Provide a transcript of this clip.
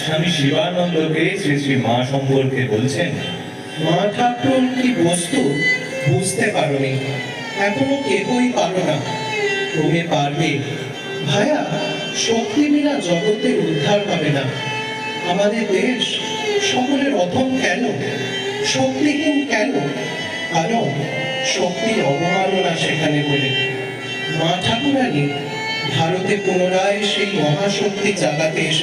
স্বামী শিবানন্দকে শ্রী শ্রী মা সম্পর্কে বলছেন, মা ঠাকুর কি বস্তু বুঝতে পারোনি, এখনো কেহই পারো না, তুমি পারবে। ভায়া, শক্তি বিনা জগতের উদ্ধার হবে না। আমাদের দেশ সকলের অধম কেন, শক্তিহীন কেন? কারণ শক্তির অবমাননা সেখানে বলে। মা ঠাকুরানী ভারতে পুনরায় সেই মহাশক্তি জাগাতে এসে